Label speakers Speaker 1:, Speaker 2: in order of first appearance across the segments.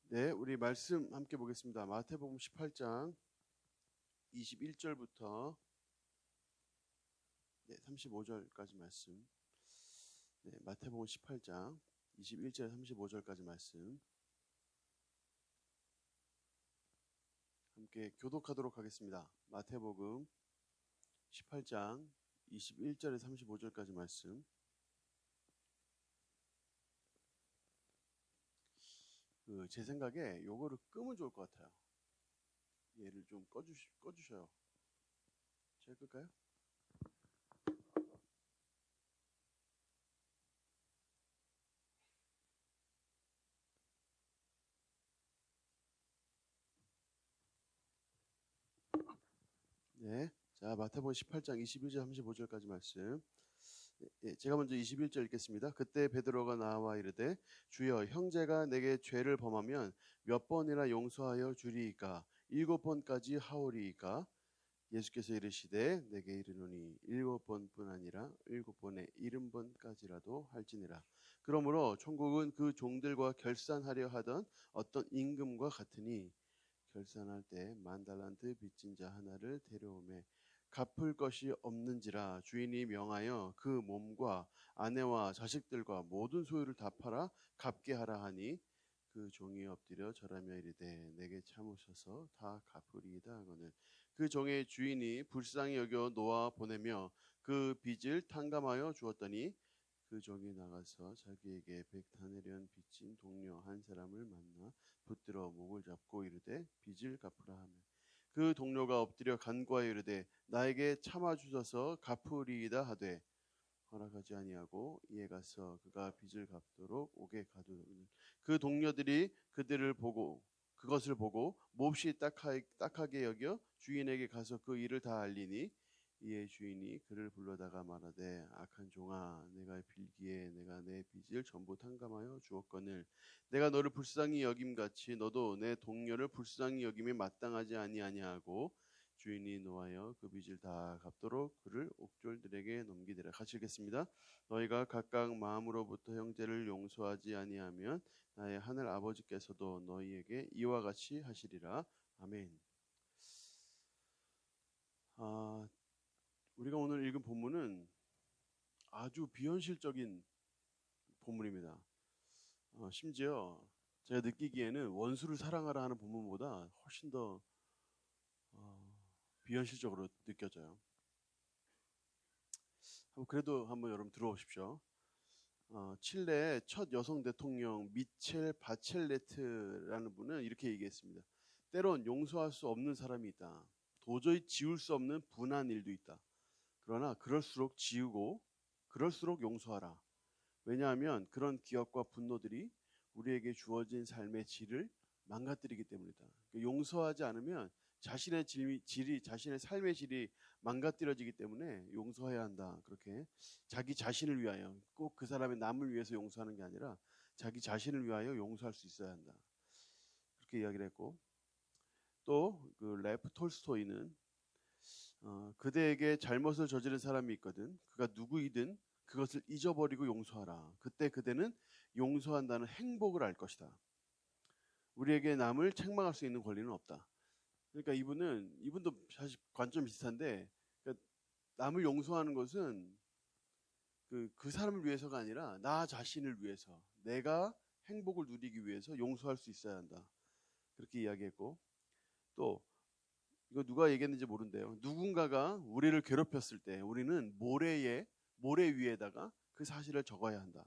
Speaker 1: 네, 우리 말씀 함께 보겠습니다. 마태복음 18장 21절부터 35절까지 말씀. 네, 마태복음 18장 21절 35절까지 말씀 함께 교독하도록 하겠습니다. 마태복음 18장 21절에 35절까지 말씀. 제 생각에 요거를 끄면 좋을 것 같아요. 얘를 좀 꺼주셔요. 제가 끌까요? 네, 자 마태복음 18장 21절 35절까지 말씀. 제가 먼저 21절 읽겠습니다. 그때 베드로가 나와 이르되 주여 형제가 내게 죄를 범하면 몇 번이나 용서하여 주리이까? 7번까지 하오리이까? 예수께서 이르시되 내게 이르노니 7번뿐 아니라 7번에 70번까지라도 할지니라. 그러므로 천국은 그 종들과 결산하려 하던 어떤 임금과 같으니 결산할 때 10,000달란트 빚진 자 하나를 데려오매 갚을 것이 없는지라 주인이 명하여 그 몸과 아내와 자식들과 모든 소유를 다 팔아 갚게 하라 하니 그 종이 엎드려 절하며 이르되 내게 참으셔서 다 갚으리이다 하거늘 그 종의 주인이 불쌍히 여겨 놓아 보내며 그 빚을 탕감하여 주었더니 그 종이 나가서 자기에게 100다네리온 빚진 동료 한 사람을 만나 붙들어 목을 잡고 이르되 빚을 갚으라 하며 그 동료가 엎드려 간구하여 이르되 나에게 참아 주셔서 갚으리이다 하되 허락하지 아니하고 이에 가서 그가 빚을 갚도록 옥에 가두니 그 동료들이 그것을 보고 몹시 딱하게 여겨 주인에게 가서 그 일을 다 알리니 이에 주인이 그를 불러다가 말하되 악한 종아 내가 빌기에 내가 내 빚을 전부 탕감하여 주었거늘 내가 너를 불쌍히 여김같이 너도 내 동료를 불쌍히 여김에 마땅하지 아니하냐고 주인이 노하여 그 빚을 다 갚도록 그를 옥졸들에게 넘기더라. 같이 읽겠습니다. 너희가 각각 마음으로부터 형제를 용서하지 아니하면 나의 하늘 아버지께서도 너희에게 이와 같이 하시리라. 아멘. 우리가 오늘 읽은 본문은 아주 비현실적인 본문입니다. 심지어 제가 느끼기에는 원수를 사랑하라 하는 본문보다 훨씬 더 비현실적으로 느껴져요. 그래도 한번 여러분 들어보십시오. 칠레의 첫 여성 대통령 미첼 바첼레트라는 분은 이렇게 얘기했습니다. 때론 용서할 수 없는 사람이 있다. 도저히 지울 수 없는 분한 일도 있다. 그러나 그럴수록 지우고 그럴수록 용서하라. 왜냐하면 그런 기억과 분노들이 우리에게 주어진 삶의 질을 망가뜨리기 때문이다. 용서하지 않으면 자신의 삶의 질이 망가뜨려지기 때문에 용서해야 한다. 그렇게 자기 자신을 위하여 꼭 그 사람의 남을 위해서 용서하는 게 아니라 자기 자신을 위하여 용서할 수 있어야 한다. 그렇게 이야기를 했고 또 그 레프 톨스토이는 그대에게 잘못을 저지른 사람이 있거든. 그가 누구이든 그것을 잊어버리고 용서하라. 그때 그대는 용서한다는 행복을 알 것이다. 우리에게 남을 책망할 수 있는 권리는 없다. 그러니까 이분도 사실 관점이 비슷한데 그러니까 남을 용서하는 것은 그 사람을 위해서가 아니라 나 자신을 위해서 내가 행복을 누리기 위해서 용서할 수 있어야 한다. 그렇게 이야기했고 또 이거 누가 얘기했는지 모른대요. 누군가가 우리를 괴롭혔을 때 우리는 모래 위에다가 그 사실을 적어야 한다.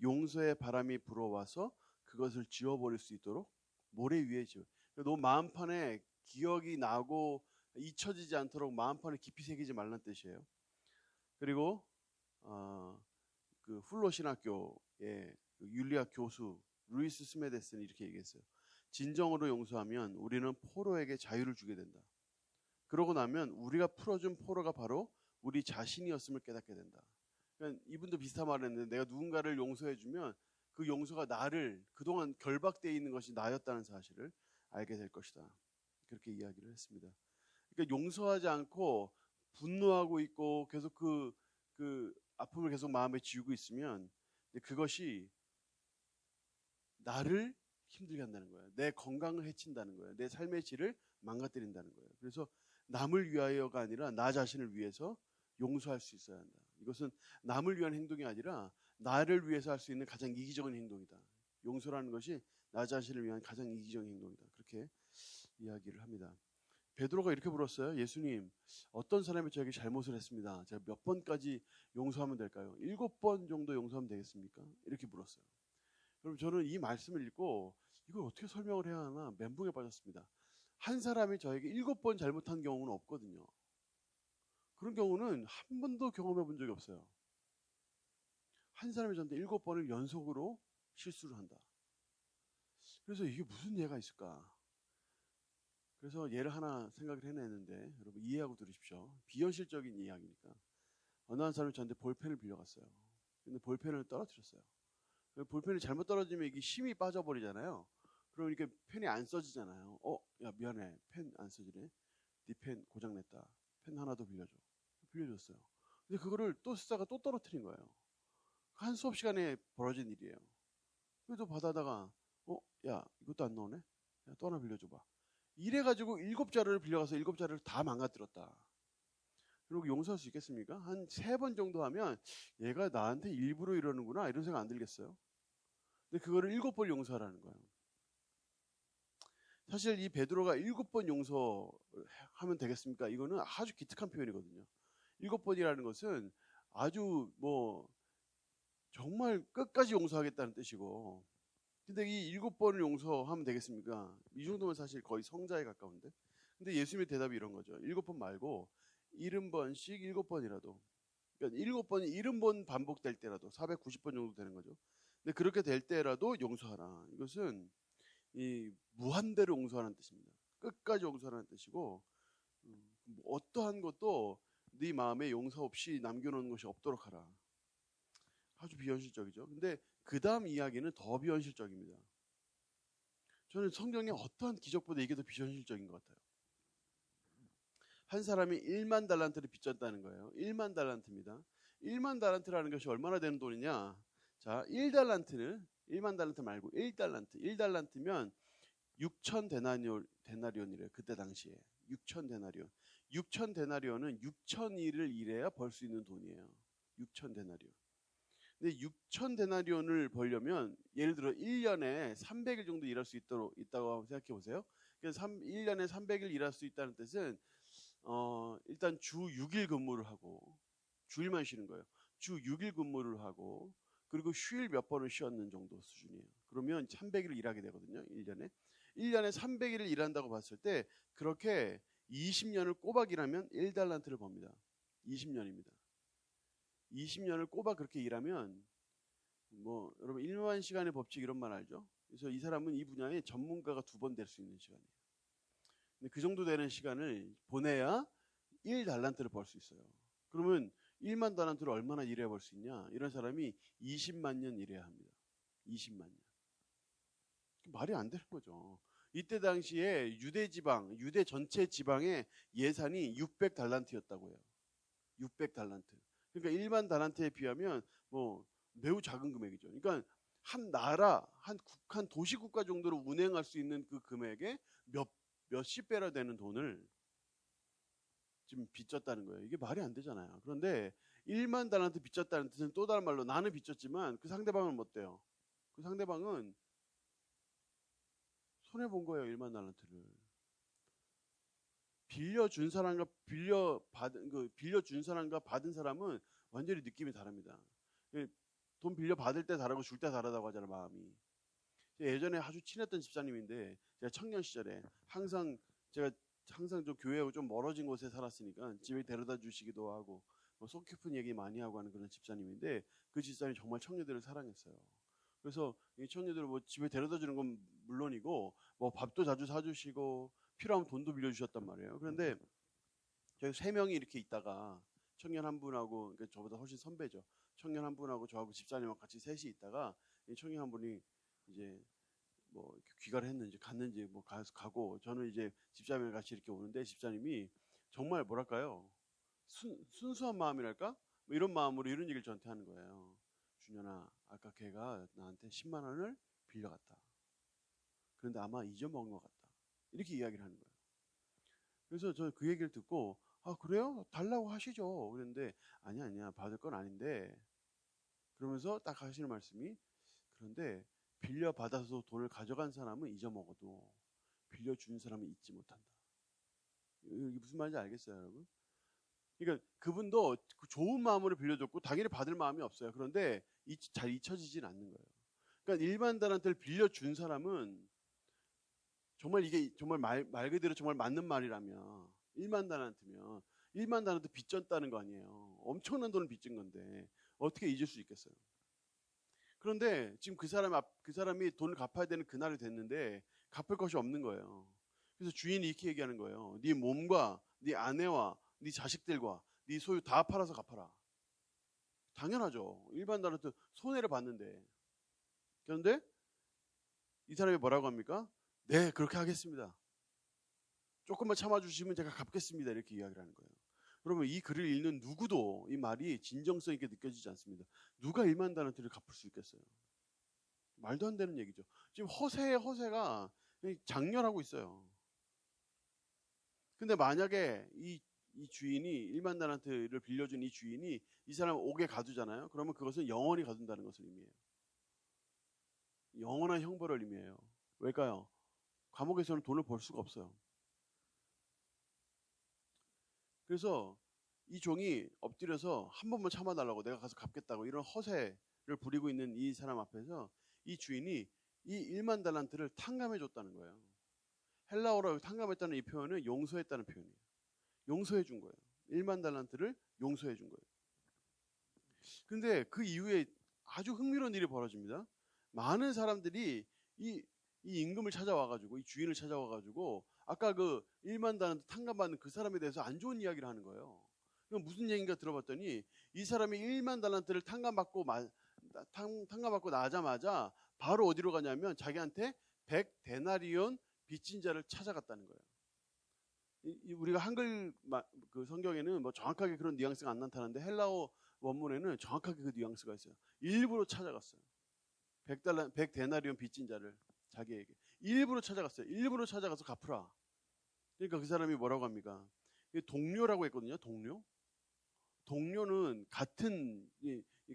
Speaker 1: 용서의 바람이 불어와서 그것을 지워버릴 수 있도록 모래 위에 지워. 너무 마음판에 기억이 나고 잊혀지지 않도록 마음판에 깊이 새기지 말란 뜻이에요. 그리고 그 훌로 신학교의 윤리학 교수 루이스 스메데스는 이렇게 얘기했어요. 진정으로 용서하면 우리는 포로에게 자유를 주게 된다. 그러고 나면 우리가 풀어준 포로가 바로 우리 자신이었음을 깨닫게 된다. 그러니까 이분도 비슷한 말을 했는데 내가 누군가를 용서해주면 그 용서가 나를 그동안 결박되어 있는 것이 나였다는 사실을 알게 될 것이다. 그렇게 이야기를 했습니다. 그러니까 용서하지 않고 분노하고 있고 계속 그 아픔을 계속 마음에 지우고 있으면 그것이 나를 힘들게 한다는 거예요. 내 건강을 해친다는 거예요. 내 삶의 질을 망가뜨린다는 거예요. 그래서 남을 위하여가 아니라 나 자신을 위해서 용서할 수 있어야 한다. 이것은 남을 위한 행동이 아니라 나를 위해서 할 수 있는 가장 이기적인 행동이다. 용서라는 것이 나 자신을 위한 가장 이기적인 행동이다. 그렇게 이야기를 합니다. 베드로가 이렇게 물었어요. 예수님, 어떤 사람이 저에게 잘못을 했습니다. 제가 몇 번까지 용서하면 될까요? 7번 정도 용서하면 되겠습니까? 이렇게 물었어요. 여러분, 저는 이 말씀을 읽고 이걸 어떻게 설명을 해야 하나 멘붕에 빠졌습니다. 한 사람이 저에게 7번 잘못한 경우는 없거든요. 그런 경우는 한 번도 경험해 본 적이 없어요. 한 사람이 저한테 7번을 연속으로 실수를 한다. 그래서 이게 무슨 예가 있을까? 그래서 예를 하나 생각을 해내는데 여러분 이해하고 들으십시오. 비현실적인 이야기니까. 어느 한 사람이 저한테 볼펜을 빌려갔어요. 근데 볼펜을 떨어뜨렸어요. 볼펜이 잘못 떨어지면 이게 힘이 빠져버리잖아요. 그럼 이렇게 펜이 안 써지잖아요. 야 미안해, 펜 안 써지네. 네 펜 고장냈다. 펜 하나 더 빌려줘. 빌려줬어요. 근데 그거를 또 쓰다가 또 떨어뜨린 거예요. 한 수업 시간에 벌어진 일이에요. 그래도 받아다가 야 이것도 안 나오네. 야, 또 하나 빌려줘봐. 이래가지고 7자루를 빌려가서 7자루를 다 망가뜨렸다. 그리고 용서할 수 있겠습니까? 한 3번 정도 하면 얘가 나한테 일부러 이러는구나 이런 생각 안 들겠어요? 근데 그거를 7번 용서하라는 거예요. 사실 이 베드로가 7번 용서하면 되겠습니까? 이거는 아주 기특한 표현이거든요. 7번이라는 것은 아주 정말 끝까지 용서하겠다는 뜻이고, 근데 이 7번을 용서하면 되겠습니까? 이 정도면 사실 거의 성자에 가까운데. 근데 예수님의 대답이 이런 거죠. 7번 말고 70번씩 7번이라도. 그러니까 7번이 70번 반복될 때라도 490번 정도 되는 거죠. 근데 그렇게 될 때라도 용서하라. 이것은 이 무한대로 용서하는 뜻입니다. 끝까지 용서하는 뜻이고, 어떠한 것도 네 마음에 용서 없이 남겨놓는 것이 없도록 하라. 아주 비현실적이죠. 근데 그 다음 이야기는 더 비현실적입니다. 저는 성경의 어떠한 기적보다 이게 더 비현실적인 것 같아요. 한 사람이 1만 달란트를 빚졌다는 거예요. 1만 달란트입니다. 1만 달란트라는 것이 얼마나 되는 돈이냐? 자, 1달란트는 1만 달란트 말고 1달란트. 1달란트면 6천 데나리온이래요. 그때 당시에 6천 데나리온. 6천 데나리온은 6천 일을 일해야 벌 수 있는 돈이에요. 6천 데나리온. 근데 6천 데나리온을 벌려면 예를 들어 1년에 300일 정도 일할 수 있다고 생각해 보세요. 그래서 1년에 300일 일할 수 있다는 뜻은 일단 주 6일 근무를 하고 주일만 쉬는 거예요. 주 6일 근무를 하고 그리고 휴일 몇 번을 쉬었는 정도 수준이에요. 그러면 300일을 일하게 되거든요. 1년에 300일을 일한다고 봤을 때 그렇게 20년을 꼬박 일하면 1달란트를 법니다. 20년입니다. 20년을 꼬박 그렇게 일하면 여러분 1만 시간의 법칙 이런 말 알죠? 그래서 이 사람은 이 분야의 전문가가 2번 될 수 있는 시간이에요. 근데 그 정도 되는 시간을 보내야 1달란트를 벌 수 있어요. 그러면 1만 달란트를 얼마나 일해야 벌 수 있냐? 이런 사람이 20만 년 일해야 합니다. 20만 년. 말이 안 되는 거죠. 이때 당시에 유대 전체 지방의 예산이 600달란트였다고 해요. 600달란트. 그러니까 1만 달란트에 비하면 매우 작은 금액이죠. 그러니까 한 나라, 한 도시국가 정도로 운행할 수 있는 그 금액에 몇십 배나 되는 돈을 지금 빚졌다는 거예요. 이게 말이 안 되잖아요. 그런데 1만 달란트 빚졌다는 뜻은 또 다른 말로 나는 빚졌지만 그 상대방은 못 돼요. 그 상대방은 손해본 거예요. 1만 달란트를. 빌려준 사람과 받은 사람은 완전히 느낌이 다릅니다. 돈 빌려 받을 때 다르고 줄 때 다르다고 하잖아요. 마음이. 예전에 아주 친했던 집사님인데 제가 청년 시절에 제가 항상 좀 교회하고 좀 멀어진 곳에 살았으니까 집에 데려다 주시기도 하고 속 깊은 얘기 많이 하고 하는 그런 집사님인데 그 집사님이 정말 청년들을 사랑했어요. 그래서 이 청년들을 집에 데려다 주는 건 물론이고 밥도 자주 사주시고 필요하면 돈도 빌려주셨단 말이에요. 그런데 저희 3명이 이렇게 있다가 청년 한 분하고, 그러니까 저보다 훨씬 선배죠. 청년 한 분하고 저하고 집사님하고 같이 셋이 있다가 이 청년 한 분이 이제 귀가를 했는지 갔는지 가고 저는 이제 집사님이랑 같이 이렇게 오는데 집사님이 정말 뭐랄까요? 순수한 마음이랄까? 이런 마음으로 이런 얘기를 저한테 하는 거예요. 준현아, 아까 걔가 나한테 10만 원을 빌려갔다. 그런데 아마 잊어먹은 것 같다. 이렇게 이야기를 하는 거예요. 그래서 저 그 얘기를 듣고 아 그래요? 달라고 하시죠. 그런데 아니야 받을 건 아닌데 그러면서 딱 하시는 말씀이 그런데 빌려받아서 돈을 가져간 사람은 잊어먹어도 빌려준 사람은 잊지 못한다. 이게 무슨 말인지 알겠어요, 여러분? 그러니까 그분도 그 좋은 마음으로 빌려줬고 당연히 받을 마음이 없어요. 그런데 잘 잊혀지진 않는 거예요. 그러니까 일반 달란트를 빌려준 사람은 정말 이게 정말 말 그대로 정말 맞는 말이라면 1만 달란트면 1만 달란트 빚졌다는 거 아니에요. 엄청난 돈을 빚진 건데 어떻게 잊을 수 있겠어요? 그런데 지금 그 사람이 돈을 갚아야 되는 그날이 됐는데 갚을 것이 없는 거예요. 그래서 주인이 이렇게 얘기하는 거예요. 네 몸과 네 아내와 네 자식들과 네 소유 다 팔아서 갚아라. 당연하죠. 일반 달란트 손해를 봤는데. 그런데 이 사람이 뭐라고 합니까? 네, 그렇게 하겠습니다. 조금만 참아주시면 제가 갚겠습니다. 이렇게 이야기를 하는 거예요. 그러면 이 글을 읽는 누구도 이 말이 진정성 있게 느껴지지 않습니다. 누가 1만 달란트를 갚을 수 있겠어요? 말도 안 되는 얘기죠. 지금 허세가 장렬하고 있어요. 근데 만약에 이 주인이 1만 달란트를 빌려준 이 주인이 이 사람을 옥에 가두잖아요. 그러면 그것은 영원히 가둔다는 것을 의미해요. 영원한 형벌을 의미해요. 왜일까요? 감옥에서는 돈을 벌 수가 없어요. 그래서 이 종이 엎드려서 한 번만 참아달라고 내가 가서 갚겠다고 이런 허세를 부리고 있는 이 사람 앞에서 이 주인이 이 1만 달란트를 탕감해 줬다는 거예요. 헬라어로 탕감했다는 이 표현은 용서했다는 표현이에요. 용서해 준 거예요. 1만 달란트를 용서해 준 거예요. 근데 그 이후에 아주 흥미로운 일이 벌어집니다. 많은 사람들이 이 임금을 찾아와가지고 이 주인을 찾아와가지고 아까 그 1만 달란트 탕감받는 그 사람에 대해서 안 좋은 이야기를 하는 거예요. 그럼 무슨 얘기인가 들어봤더니 이 사람이 1만 달란트를 탕감받고 나자마자 바로 어디로 가냐면 자기한테 100데나리온 빚진 자를 찾아갔다는 거예요. 우리가 한글 그 성경에는 뭐 정확하게 그런 뉘앙스가 안 나타나는데 헬라어 원문에는 정확하게 그 뉘앙스가 있어요. 일부러 찾아갔어요. 100데나리온 빚진 자를 자기에게 일부러 찾아갔어요. 일부러 찾아가서 갚으라. 그러니까 그 사람이 뭐라고 합니까? 동료라고 했거든요. 동료는 같은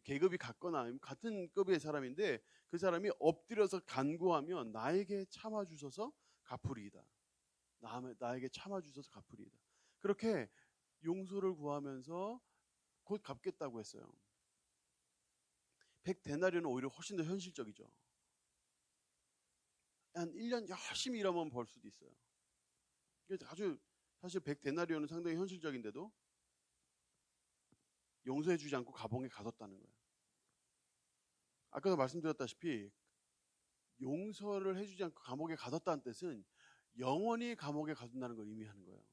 Speaker 1: 계급이 같거나 같은 급의 사람인데 그 사람이 엎드려서 간구하면 나에게 참아주셔서 갚으리이다. 나에게 참아주셔서 갚으리이다. 그렇게 용서를 구하면서 곧 갚겠다고 했어요. 100데나리온은 오히려 훨씬 더 현실적이죠. 한 1년 열심히 일하면 벌 수도 있어요. 아주 사실 100데나리온은 상당히 현실적인데도 용서해주지 않고 감옥에 가뒀다는 거예요. 아까도 말씀드렸다시피 용서를 해주지 않고 감옥에 가뒀다는 뜻은 영원히 감옥에 가둔다는 걸 의미하는 거예요.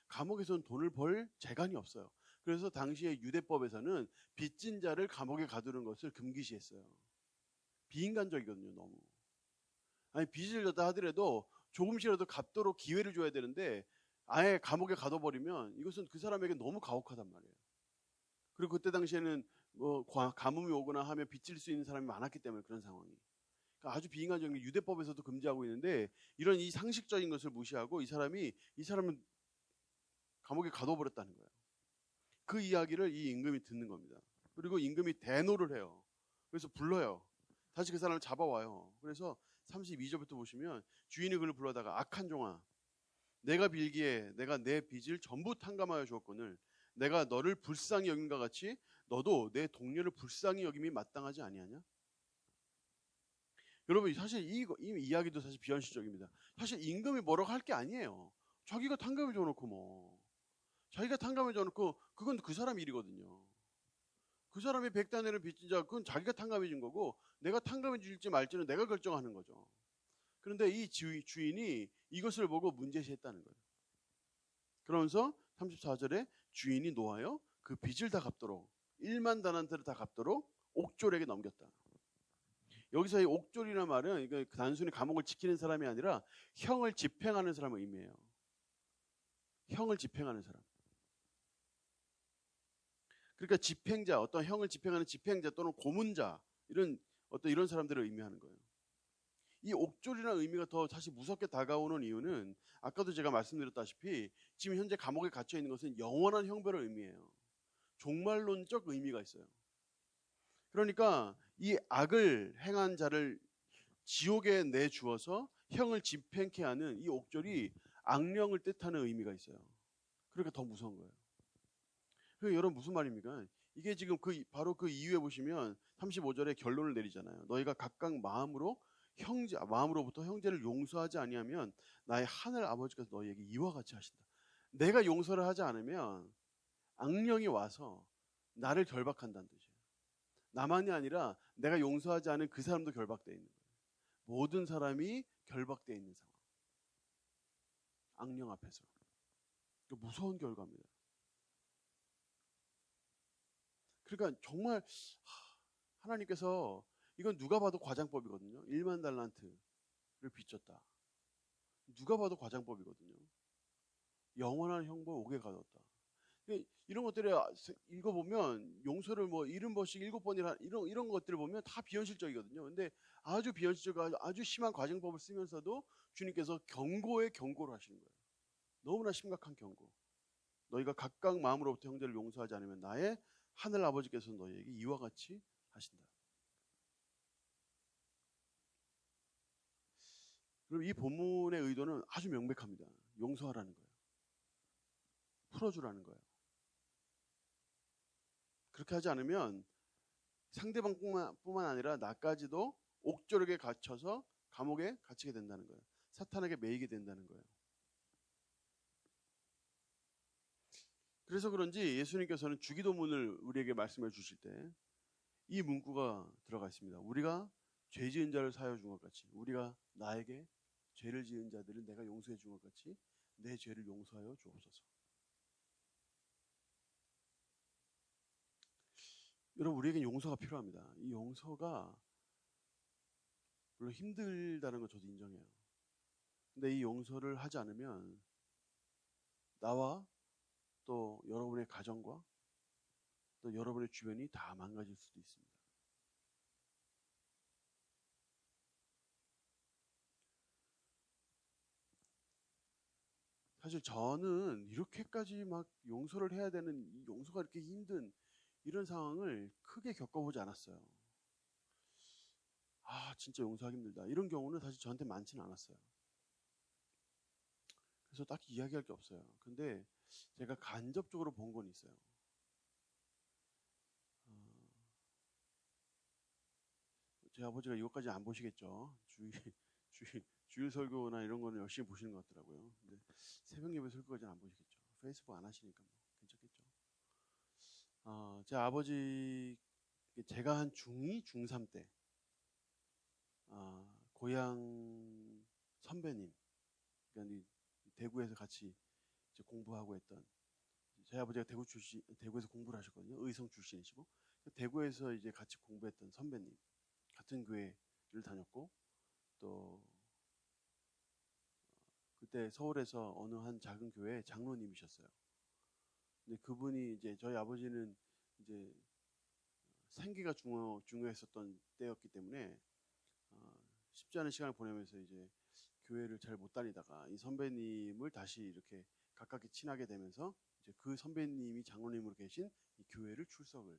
Speaker 1: 감옥에서는 돈을 벌 재간이 없어요. 그래서 당시의 유대법에서는 빚진 자를 감옥에 가두는 것을 금기시했어요. 비인간적이거든요, 너무. 아니 빚을 졌다 하더라도 조금씩이라도 갚도록 기회를 줘야 되는데 아예 감옥에 가둬버리면 이것은 그 사람에게 너무 가혹하단 말이에요. 그리고 그때 당시에는 뭐 가뭄이 오거나 하면 빚질 수 있는 사람이 많았기 때문에 그런 상황이. 그러니까 아주 비인간적인 유대법에서도 금지하고 있는데 이런 이 상식적인 것을 무시하고 이 사람은 감옥에 가둬버렸다는 거예요. 그 이야기를 이 임금이 듣는 겁니다. 그리고 임금이 대노를 해요. 그래서 불러요. 다시 그 사람을 잡아와요. 그래서 32절부터 보시면 주인이 그를 불러다가 악한 종아 내가 빌기에 내가 내 빚을 전부 탕감하여 주었거늘 내가 너를 불쌍히 여긴과 같이 너도 내 동료를 불쌍히 여김이 마땅하지 아니하냐? 여러분 사실 이 이야기도 사실 비현실적입니다. 사실 임금이 뭐라고 할 게 아니에요. 자기가 탕감해 줘놓고 뭐 자기가 탕감해 줘놓고 그건 그 사람 일이거든요. 그 사람이 100데나리온 빚진 자 그건 자기가 탕감해 준 거고 내가 탕감해 줄지 말지는 내가 결정하는 거죠. 그런데 이 주인이 이것을 보고 문제시했다는 거예요. 그러면서 34절에 주인이 노하여 그 빚을 다 갚도록 1만 달란트를 다 갚도록 옥졸에게 넘겼다. 여기서 이 옥졸이라는 말은 단순히 감옥을 지키는 사람이 아니라 형을 집행하는 사람을 의미해요. 형을 집행하는 사람. 그러니까 집행자, 어떤 형을 집행하는 집행자 또는 고문자 이런 사람들을 의미하는 거예요. 이 옥졸이라는 의미가 더 사실 무섭게 다가오는 이유는 아까도 제가 말씀드렸다시피 지금 현재 감옥에 갇혀 있는 것은 영원한 형벌을 의미해요. 종말론적 의미가 있어요. 그러니까 이 악을 행한 자를 지옥에 내주어서 형을 집행케 하는 이 옥졸이 악령을 뜻하는 의미가 있어요. 그러니까 더 무서운 거예요. 그러니까 여러분 무슨 말입니까? 이게 지금 바로 그 이유에 보시면 35절에 결론을 내리잖아요. 너희가 각각 마음으로부터 형제를 용서하지 아니하면 나의 하늘 아버지께서 너희에게 이와 같이 하신다. 내가 용서를 하지 않으면 악령이 와서 나를 결박한다는 뜻이에요. 나만이 아니라 내가 용서하지 않은 그 사람도 결박되어 있는 거예요. 모든 사람이 결박되어 있는 상황. 악령 앞에서. 무서운 결과입니다. 그러니까 정말 하나님께서 이건 누가 봐도 과장법이거든요. 1만 달란트를 빚졌다. 누가 봐도 과장법이거든요. 영원한 형벌 5개 가뒀다. 이런 것들을 읽어보면 용서를 뭐 70번씩 7번이라 이런 것들을 보면 다 비현실적이거든요. 근데 아주 비현실적이고 아주 심한 과정법을 쓰면서도 주님께서 경고에 경고를 하시는 거예요. 너무나 심각한 경고. 너희가 각각 마음으로부터 형제를 용서하지 않으면 나의 하늘 아버지께서 너희에게 이와 같이 하신다. 그럼 이 본문의 의도는 아주 명백합니다. 용서하라는 거예요. 풀어주라는 거예요. 그렇게 하지 않으면 상대방뿐만 아니라 나까지도 옥졸에게 갇혀서 감옥에 갇히게 된다는 거예요. 사탄에게 매이게 된다는 거예요. 그래서 그런지 예수님께서는 주기도문을 우리에게 말씀해 주실 때 이 문구가 들어가 있습니다. 우리가 죄 지은 자를 사하여 준 것 같이 우리가 나에게 죄를 지은 자들을 내가 용서해 준 것 같이 내 죄를 용서하여 주옵소서. 여러분 우리에게 용서가 필요합니다. 이 용서가 물론 힘들다는 거 저도 인정해요. 근데 이 용서를 하지 않으면 나와 또 여러분의 가정과 또 여러분의 주변이 다 망가질 수도 있습니다. 사실 저는 이렇게까지 막 용서를 해야 되는 이 용서가 이렇게 힘든 이런 상황을 크게 겪어보지 않았어요. 아 진짜 용서하기 힘들다 이런 경우는 사실 저한테 많지는 않았어요. 그래서 딱히 이야기할 게 없어요. 근데 제가 간접적으로 본 건 있어요. 제 아버지가 이것까지 안 보시겠죠. 주일 설교나 이런 거는 열심히 보시는 것 같더라고요. 근데 새벽 예배 설교까지는 안 보시겠죠. 페이스북 안 하시니까 뭐 괜찮겠죠. 제 아버지 제가 한 중2, 중3 때 고향 선배님, 그러니까 대구에서 같이 이제 공부하고 했던 저희 아버지가 대구에서 공부를 하셨거든요. 의성 출신이시고 대구에서 이제 같이 공부했던 선배님 같은 교회를 다녔고 또 그때 서울에서 어느 한 작은 교회 장로님이셨어요. 근데 그분이 이제 저희 아버지는 이제 생계가 중요했었던 때였기 때문에 쉽지 않은 시간을 보내면서 이제 교회를 잘 못 다니다가 이 선배님을 다시 이렇게 가깝게 친하게 되면서 이제 그 선배님이 장로님으로 계신 이 교회를 출석을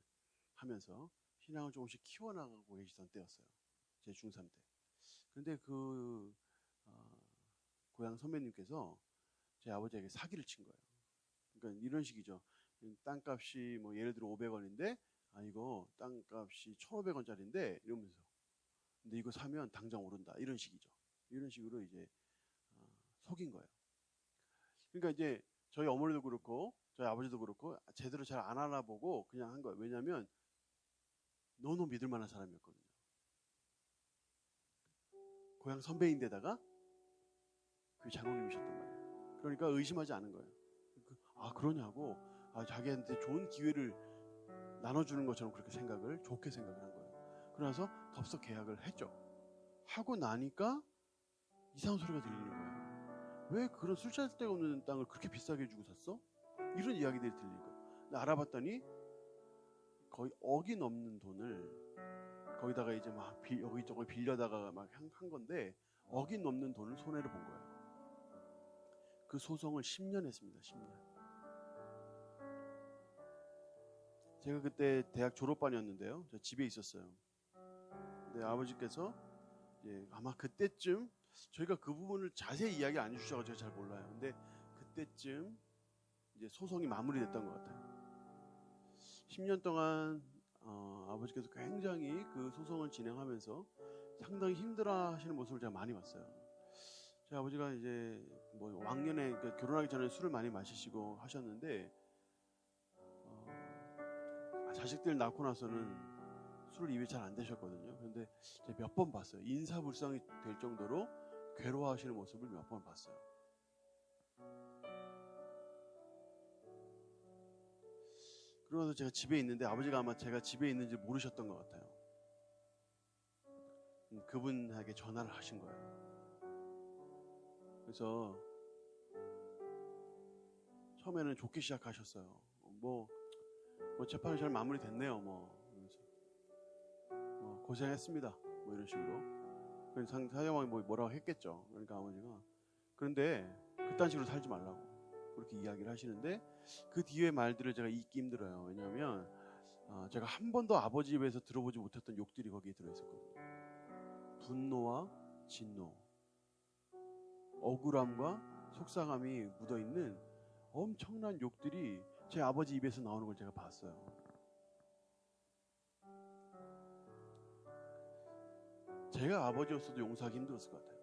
Speaker 1: 하면서 신앙을 조금씩 키워나가고 계시던 때였어요. 제 중3 때. 근데 고향 선배님께서 제 아버지에게 사기를 친 거예요. 그러니까 이런 식이죠. 땅값이 뭐 예를 들어 500원인데 이거 땅값이 1,500원짜리인데 이러면서 근데 이거 사면 당장 오른다 이런 식이죠. 이런 식으로 이제 속인 거예요. 그러니까 이제 저희 어머니도 그렇고 저희 아버지도 그렇고 제대로 잘 안 알아보고 그냥 한 거예요. 왜냐하면 너무 믿을 만한 사람이었거든요. 고향 선배인데다가 그 장로님이셨단 말이에요. 그러니까 의심하지 않은 거예요. 그러냐고 자기한테 좋은 기회를 나눠주는 것처럼 그렇게 좋게 생각을 한 거예요. 그래서 덥석 계약을 했죠. 하고 나니까 이상한 소리가 들리는 거예요. 왜 그런 쓸데가 없는 땅을 그렇게 비싸게 주고 샀어? 이런 이야기들이 들리는 거예요. 근데 알아봤더니 거의 억이 넘는 돈을 거기다가 이제 막 여기저기 빌려다가 막 한 건데 어긴 넘는 돈을 손해를 본 거예요. 그 소송을 10년 했습니다. 10년. 제가 그때 대학 졸업반이었는데요. 저 집에 있었어요. 근데 아버지께서 아마 그때쯤 저희가 그 부분을 자세히 이야기 안 해주셔가지고 제가 잘 몰라요. 근데 그때쯤 이제 소송이 마무리됐던 것 같아요. 10년 동안 아버지께서 굉장히 그 소송을 진행하면서 상당히 힘들어하시는 모습을 제가 많이 봤어요. 제 아버지가 이제 뭐 왕년에 그러니까 결혼하기 전에 술을 많이 마시시고 하셨는데 자식들 낳고 나서는 술을 입에 잘 안 대셨거든요. 그런데 제가 몇 번 봤어요. 인사불성이 될 정도로 괴로워하시는 모습을 몇 번 봤어요. 그러고 나서 제가 집에 있는데 아버지가 아마 제가 집에 있는지 모르셨던 것 같아요. 그분에게 전화를 하신 거예요. 그래서 처음에는 좋게 시작하셨어요. 뭐 재판이 잘 마무리됐네요. 고생했습니다. 뭐 이런 식으로. 상대방이 뭐라고 했겠죠. 그러니까 아버지가 그런데 그딴 식으로 살지 말라고 그렇게 이야기를 하시는데 그 뒤에 말들을 제가 잊기 힘들어요. 왜냐하면 제가 한 번도 아버지 입에서 들어보지 못했던 욕들이 거기에 들어있었거든요. 분노와 진노, 억울함과 속상함이 묻어있는 엄청난 욕들이 제 아버지 입에서 나오는 걸 제가 봤어요. 제가 아버지였어도 용서하기 힘들었을 것 같아요.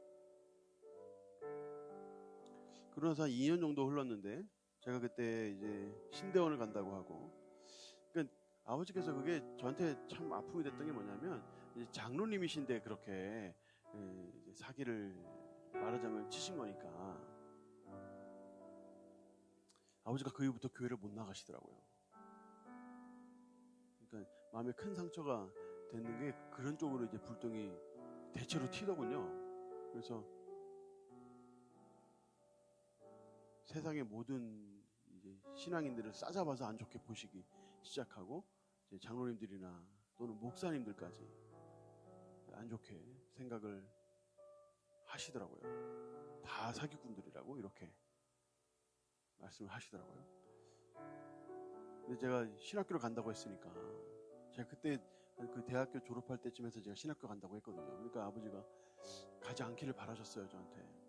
Speaker 1: 그러면서 한 2년 정도 흘렀는데 제가 그때 이제 신대원을 간다고 하고 그러니까 아버지께서 그게 저한테 참 아픔이 됐던 게 뭐냐면 이제 장로님이신데 그렇게 이제 사기를 말하자면 치신 거니까 아버지가 그 이후부터 교회를 못 나가시더라고요. 그러니까 마음에 큰 상처가 되는 게 그런 쪽으로 이제 불똥이 대체로 튀더군요. 그래서 세상의 모든 이제 신앙인들을 싸잡아서 안 좋게 보시기 시작하고 이제 장로님들이나 또는 목사님들까지 안 좋게 생각을 하시더라고요. 다 사기꾼들이라고 이렇게 말씀을 하시더라고요. 근데 제가 신학교를 간다고 했으니까 제가 그때 그 대학교 졸업할 때쯤 해서 제가 신학교 간다고 했거든요. 그러니까 아버지가 가지 않기를 바라셨어요, 저한테.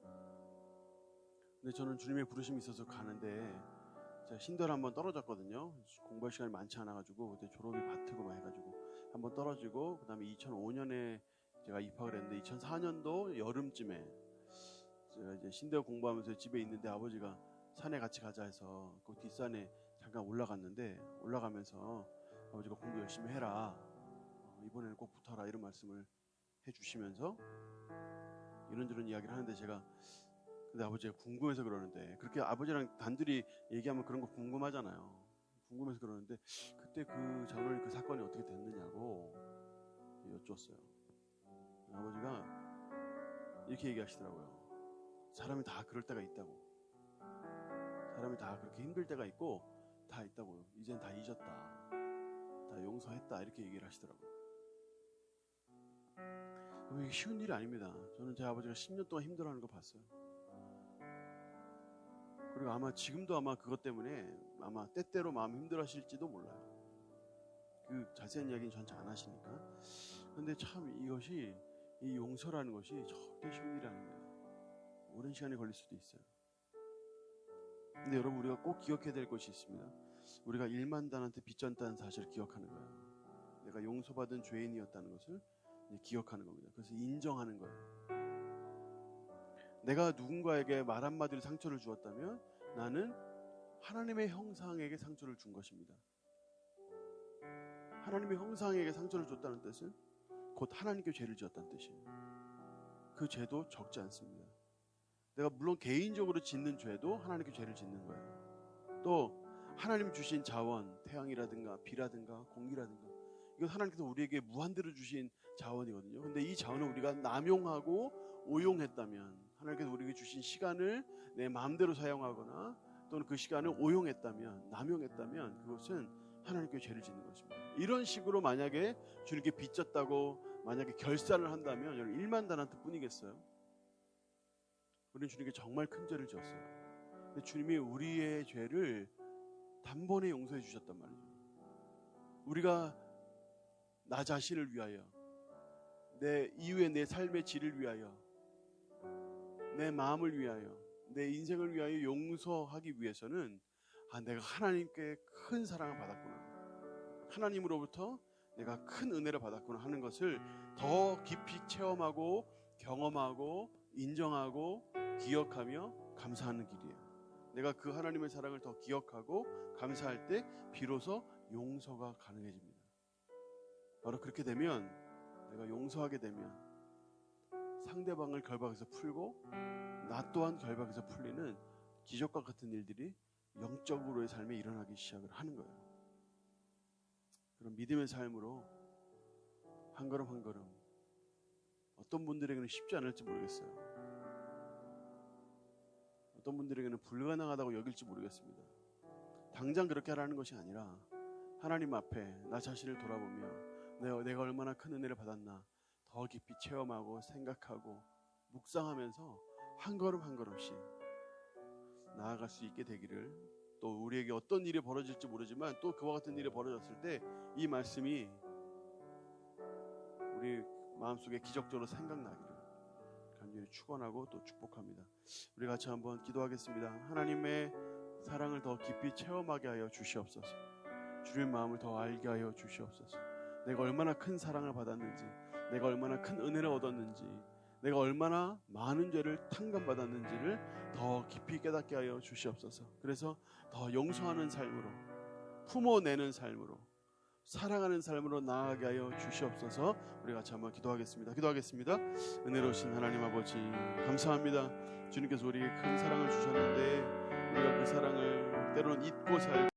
Speaker 1: 근데 저는 주님의 부르심이 있어서 가는데 제가 신대를 한번 떨어졌거든요. 공부할 시간이 많지 않아가지고 그때 졸업이 바트고 막 해가지고 한번 떨어지고 그 다음에 2005년에 제가 입학을 했는데 2004년도 여름쯤에 제가 이제 신대 공부하면서 집에 있는데 아버지가 산에 같이 가자 해서 그 뒷산에 잠깐 올라갔는데 올라가면서 아버지가 공부 열심히 해라. 이번에는 꼭 붙어라 이런 말씀을 해주시면서 이런저런 이야기를 하는데 제가 근데 아버지가 궁금해서 그러는데 그렇게 아버지랑 단둘이 얘기하면 그런 거 궁금하잖아요. 궁금해서 그러는데 그때 그 장로님 그 사건이 어떻게 됐느냐고 여쭈었어요. 아버지가 이렇게 얘기하시더라고요. 사람이 다 그럴 때가 있다고. 사람이 다 그렇게 힘들 때가 있고 다 있다고. 이젠 다 잊었다. 다 용서했다. 이렇게 얘기를 하시더라고요. 이게 쉬운 일이 아닙니다. 저는 제 아버지가 10년 동안 힘들어하는 거 봤어요. 그리고 아마 지금도 아마 그것 때문에 아마 때때로 마음 힘들어하실지도 몰라요. 그 자세한 이야기는 전체 안 하시니까. 근데 참 이것이 이 용서라는 것이 절대 쉬운 일이 아닙니다. 오랜 시간이 걸릴 수도 있어요. 근데 여러분 우리가 꼭 기억해야 될 것이 있습니다. 우리가 1만단한테 빚졌다는 사실을 기억하는 거예요. 내가 용서받은 죄인이었다는 것을 기억하는 겁니다. 그래서 인정하는 거예요. 내가 누군가에게 말 한마디로 상처를 주었다면 나는 하나님의 형상에게 상처를 준 것입니다. 하나님의 형상에게 상처를 줬다는 뜻은 곧 하나님께 죄를 지었다는 뜻이에요. 그 죄도 적지 않습니다. 내가 물론 개인적으로 짓는 죄도 하나님께 죄를 짓는 거예요. 또 하나님 주신 자원, 태양이라든가 비라든가 공기라든가 이건 하나님께서 우리에게 무한대로 주신 자원이거든요. 근데 이 자원을 우리가 남용하고 오용했다면 하나님께서 우리에게 주신 시간을 내 마음대로 사용하거나 또는 그 시간을 오용했다면 남용했다면 그것은 하나님께 죄를 짓는 것입니다. 이런 식으로 만약에 주님께 빚졌다고 만약에 결산을 한다면 여러분 1만 달란트 뿐이겠어요? 우리는 주님께 정말 큰 죄를 지었어요. 근데 주님이 우리의 죄를 단번에 용서해 주셨단 말이죠. 우리가 나 자신을 위하여, 내 이후의 내 삶의 질을 위하여, 내 마음을 위하여, 내 인생을 위하여 용서하기 위해서는 내가 하나님께 큰 사랑을 받았구나, 하나님으로부터 내가 큰 은혜를 받았구나 하는 것을 더 깊이 체험하고 경험하고 인정하고 기억하며 감사하는 길이에요. 내가 그 하나님의 사랑을 더 기억하고 감사할 때 비로소 용서가 가능해집니다. 바로 그렇게 되면, 내가 용서하게 되면 상대방을 결박에서 풀고 나 또한 결박에서 풀리는 기적과 같은 일들이 영적으로의 삶에 일어나기 시작을 하는 거예요. 그런 믿음의 삶으로 한 걸음 한 걸음, 어떤 분들에게는 쉽지 않을지 모르겠어요. 어떤 분들에게는 불가능하다고 여길지 모르겠습니다. 당장 그렇게 하라는 것이 아니라 하나님 앞에 나 자신을 돌아보며 내가 얼마나 큰 은혜를 받았나 더 깊이 체험하고 생각하고 묵상하면서 한 걸음 한 걸음씩 나아갈 수 있게 되기를, 또 우리에게 어떤 일이 벌어질지 모르지만 또 그와 같은 일이 벌어졌을 때 이 말씀이 우리 마음속에 기적적으로 생각나기를 간절히 축원하고 또 축복합니다. 우리 같이 한번 기도하겠습니다. 하나님의 사랑을 더 깊이 체험하게 하여 주시옵소서. 주님의 마음을 더 알게 하여 주시옵소서. 내가 얼마나 큰 사랑을 받았는지, 내가 얼마나 큰 은혜를 얻었는지, 내가 얼마나 많은 죄를 탕감받았는지를 더 깊이 깨닫게 하여 주시옵소서. 그래서 더 용서하는 삶으로, 품어내는 삶으로, 사랑하는 삶으로 나아가게 하여 주시옵소서. 우리 같이 한번 기도하겠습니다. 은혜로우신 하나님 아버지, 감사합니다. 주님께서 우리에게 큰 사랑을 주셨는데 우리가 그 사랑을 때로는 잊고 살고